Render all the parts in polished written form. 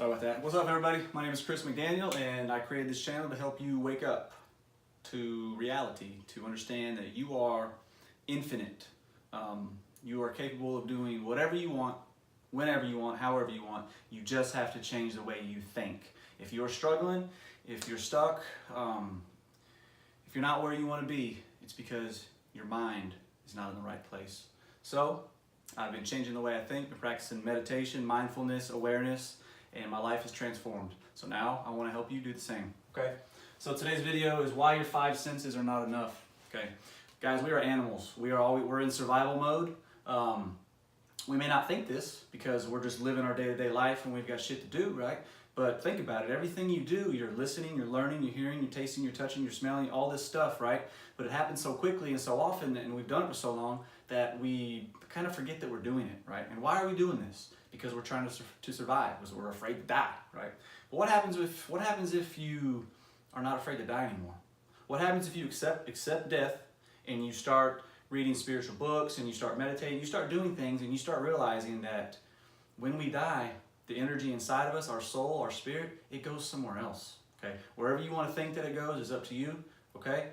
Sorry about that. What's up, everybody? My name is Chris McDaniel, and I created this channel to help you wake up to reality, to understand that you are infinite. You are capable of doing whatever you want, whenever you want, however you want. You just have to change the way you think. If you're struggling, if you're stuck, if you're not where you want to be, it's because your mind is not in the right place. So, I've been changing the way I think, been practicing meditation, mindfulness, awareness, and my life is transformed. So now I want to help you do the same, okay? So today's video is why your five senses are not enough, okay? Guys, we are animals. We're in survival mode. We may not think this because we're just living our day-to-day life and we've got shit to do, right? But think about it. Everything you do, you're listening, you're learning, you're hearing, you're tasting, you're touching, you're smelling, all this stuff, right? But it happens so quickly and so often, and we've done it for so long that we kind of forget that we're doing it, right? And why are we doing this? Because we're trying to survive, because we're afraid to die, right? But what happens if you are not afraid to die anymore? What happens if you accept death and you start reading spiritual books and you start meditating, you start doing things and you start realizing that when we die, the energy inside of us, our soul, our spirit, it goes somewhere else, okay? Wherever you want to think that it goes is up to you, okay?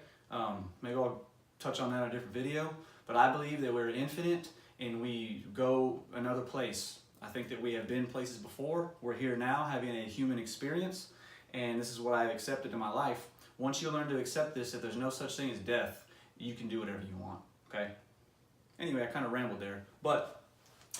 Maybe I'll touch on that in a different video, but I believe that we're infinite and we go another place. I think that we have been places before. We're here now having a human experience, and this is what I've accepted in my life. Once you learn to accept this, that there's no such thing as death, you can do whatever you want, okay? Anyway, I kind of rambled there, but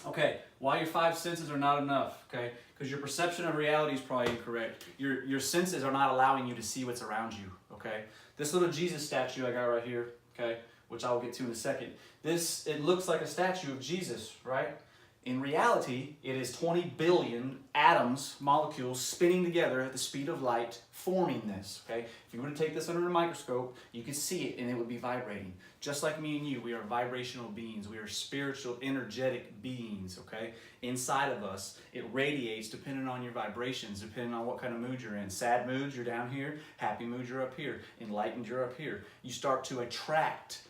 okay, why your five senses are not enough, okay? Because your perception of reality is probably incorrect. Your senses are not allowing you to see what's around you, okay? This little Jesus statue I got right here, okay, which I will get to in a second. It looks like a statue of Jesus, right? In reality, it is 20 billion atoms, molecules, spinning together at the speed of light, forming this, okay? If you were to take this under a microscope, you could see it and it would be vibrating. Just like me and you, we are vibrational beings. We are spiritual, energetic beings, okay? Inside of us, it radiates depending on your vibrations, depending on what kind of mood you're in. Sad moods, you're down here. Happy moods, you're up here. Enlightened, you're up here. You start to attract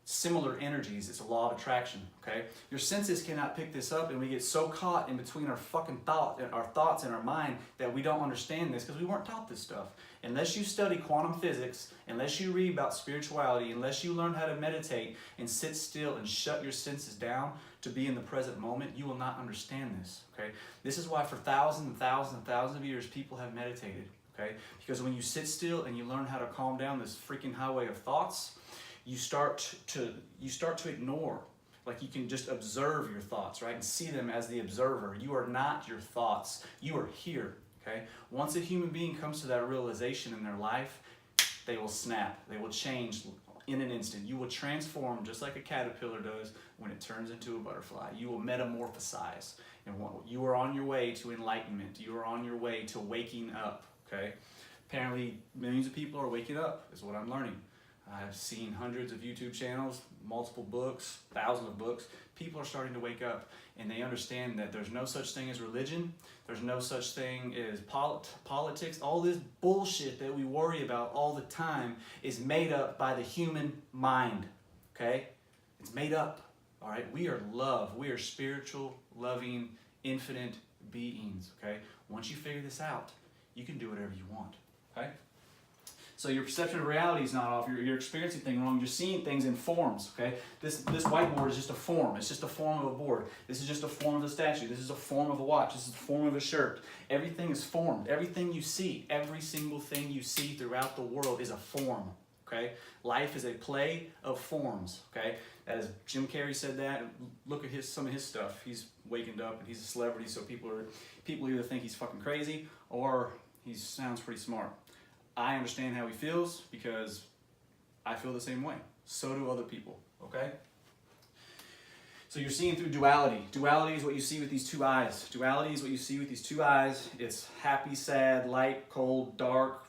similar energies. It's a law of attraction, okay? Your senses cannot pick this up, and we get so caught in between our fucking thoughts and our mind that we don't understand this because we weren't taught this stuff. Unless you study quantum physics, unless you read about spirituality, unless you learn how to meditate and sit still and shut your senses down to be in the present moment, you will not understand this, okay? This is why for thousands and thousands and thousands of years people have meditated, okay? Because when you sit still and you learn how to calm down this freaking highway of thoughts, you start to ignore, like you can just observe your thoughts, right? And see them as the observer. You are not your thoughts. You are here, okay? Once a human being comes to that realization in their life, they will snap. They will change in an instant. You will transform just like a caterpillar does when it turns into a butterfly. You will metamorphosize. And you are on your way to enlightenment. You are on your way to waking up, okay? Apparently, millions of people are waking up, is what I'm learning. I've seen hundreds of YouTube channels, multiple books, thousands of books. People are starting to wake up and they understand that there's no such thing as religion. There's no such thing as politics. All this bullshit that we worry about all the time is made up by the human mind, okay? It's made up, all right? We are love. We are spiritual, loving, infinite beings, okay? Once you figure this out, you can do whatever you want, okay? So your perception of reality is not off. You're experiencing things wrong. You're seeing things in forms, okay? This whiteboard is just a form. It's just a form of a board. This is just a form of a statue. This is a form of a watch. This is the form of a shirt. Everything is formed. Everything you see, every single thing you see throughout the world is a form, okay? Life is a play of forms, okay? As Jim Carrey said that, look at some of his stuff. He's wakened up and he's a celebrity, so people either think he's fucking crazy or he sounds pretty smart. I understand how he feels because I feel the same way. So do other people, okay? So you're seeing through duality. Duality is what you see with these two eyes. Duality is what you see with these two eyes. It's happy, sad, light, cold, dark,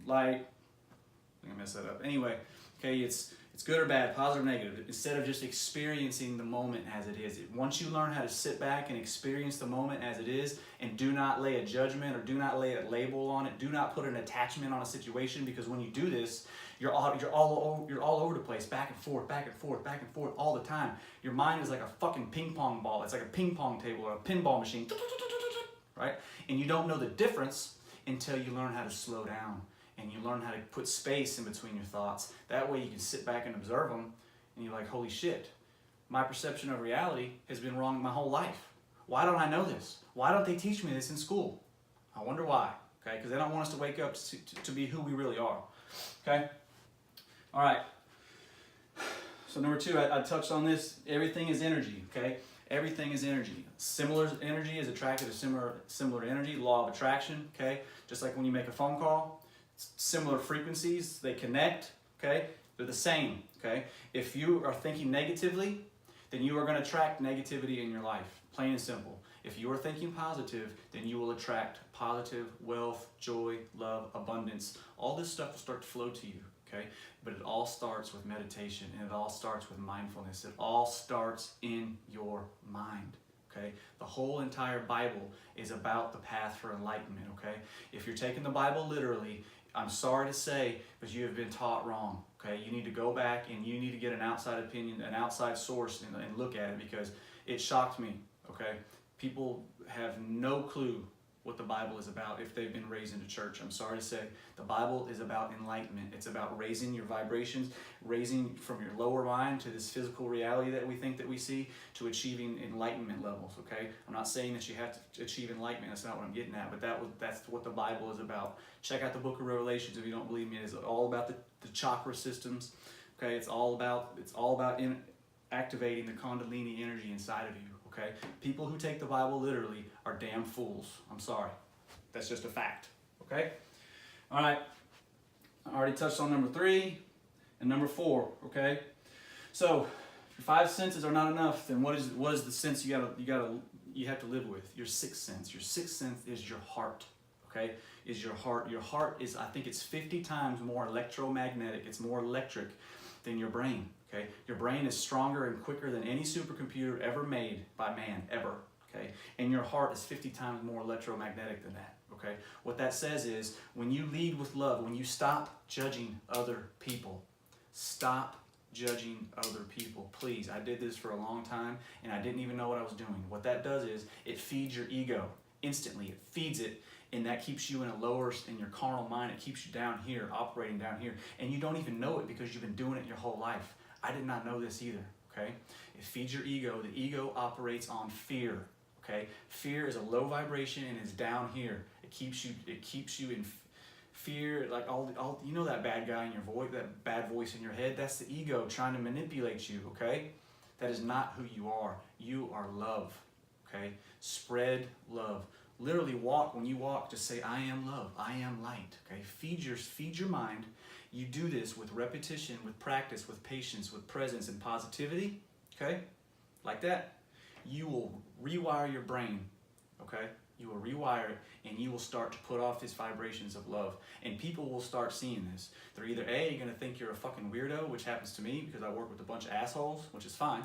light. I think I messed that up. Anyway, okay, it's good or bad, positive or negative, instead of just experiencing the moment as it is. Once you learn how to sit back and experience the moment as it is, and do not lay a judgment or do not lay a label on it, do not put an attachment on a situation, because when you do this, you're all over the place, back and forth, back and forth, back and forth all the time. Your mind is like a fucking ping pong ball. It's like a ping pong table or a pinball machine. right? And you don't know the difference until you learn how to slow down and you learn how to put space in between your thoughts. That way you can sit back and observe them and you're like, holy shit, my perception of reality has been wrong my whole life. Why don't I know this? Why don't they teach me this in school? I wonder why, okay? Because they don't want us to wake up to be who we really are, okay? All right. So number two, I touched on this. Everything is energy, okay? Everything is energy. Similar energy is attracted to similar energy, law of attraction, okay? Just like when you make a phone call, similar frequencies, they connect, okay? They're the same, okay? If you are thinking negatively, then you are going to attract negativity in your life, plain and simple. If you are thinking positive, then you will attract positive wealth, joy, love, abundance. All this stuff will start to flow to you, okay? But it all starts with meditation, and it all starts with mindfulness. It all starts in your mind, okay? The whole entire Bible is about the path for enlightenment, okay? If you're taking the Bible literally, I'm sorry to say, but you have been taught wrong, okay? You need to go back and you need to get an outside opinion, an outside source, and look at it, because it shocked me, okay? People have no clue what the Bible is about if they've been raised into church. I'm sorry to say, the Bible is about enlightenment. It's about raising your vibrations, raising from your lower mind to this physical reality that we think that we see, to achieving enlightenment levels, okay? I'm not saying that you have to achieve enlightenment. That's not what I'm getting at, but that's what the Bible is about. Check out the book of Revelations if you don't believe me. It's all about the chakra systems, okay? It's all about activating the Kundalini energy inside of you. Okay? People who take the Bible literally are damn fools. I'm sorry. That's just a fact. Okay? All right. I already touched on number 3 and number 4. Okay? So, if your 5 senses are not enough, then what is the sense you have to live with? Your 6th sense. Your 6th sense is your heart. Okay? Is your heart. Your heart is, I think it's 50 times more electromagnetic. It's more electric than your brain. Okay? Your brain is stronger and quicker than any supercomputer ever made by man, ever. Okay? And your heart is 50 times more electromagnetic than that. Okay? What that says is, when you lead with love, when you stop judging other people, stop judging other people. Please, I did this for a long time and I didn't even know what I was doing. What that does is, it feeds your ego instantly. It feeds it, and that keeps you in your carnal mind. It keeps you down here, operating down here, and you don't even know it because you've been doing it your whole life. I did not know this either, okay? It feeds your ego. The ego operates on fear, okay? Fear is a low vibration and is down here. It keeps you in fear, like all you know, that bad guy in your voice, that bad voice in your head, that's the ego trying to manipulate you, okay? That is not who you are. You are love, okay? Spread love. Literally when you walk, just say, I am love, I am light, okay? Feed your mind. You do this with repetition, with practice, with patience, with presence and positivity, okay? Like that, you will rewire your brain, okay? You will rewire it, and you will start to put off these vibrations of love. And people will start seeing this. They're either A, going to think you're a fucking weirdo, which happens to me because I work with a bunch of assholes, which is fine.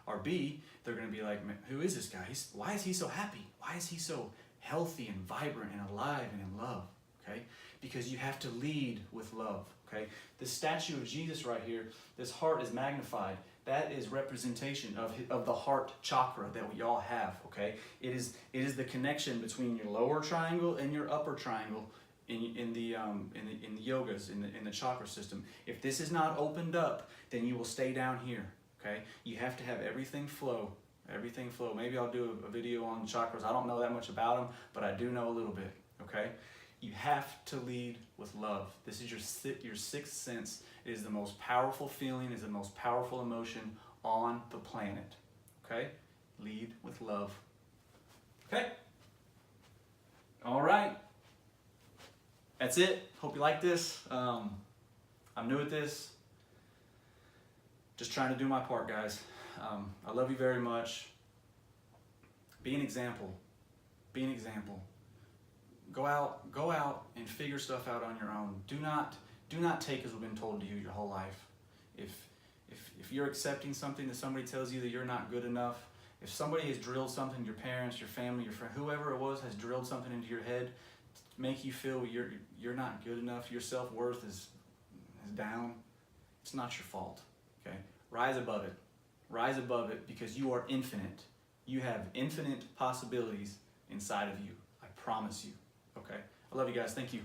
Or B, they're going to be like, man, who is this guy? Why is he so happy? Why is he so healthy and vibrant and alive and in love, okay? Because you have to lead with love, okay? This statue of Jesus right here, this heart is magnified. That is representation of the heart chakra that we all have, okay? It is the connection between your lower triangle and your upper triangle in the yogas, in the chakra system. If this is not opened up, then you will stay down here, okay? You have to have everything flow. Everything flow. Maybe I'll do a video on chakras. I don't know that much about them, but I do know a little bit, okay? You have to lead with love. This is your 6th sense. It is the most powerful feeling, it is the most powerful emotion on the planet, okay? Lead with love, okay? All right. That's it. Hope you like this. I'm new at this. Just trying to do my part, guys. I love you very much. Be an example. Be an example. Go out and figure stuff out on your own. Do not take as we've been told to you your whole life. If you're accepting something that somebody tells you that you're not good enough, if somebody has drilled something, your parents, your family, your friend, whoever it was has drilled something into your head to make you feel you're not good enough, your self-worth is down, it's not your fault, okay? Rise above it. Rise above it, because you are infinite. You have infinite possibilities inside of you. promise you. Okay? I love you guys. Thank you.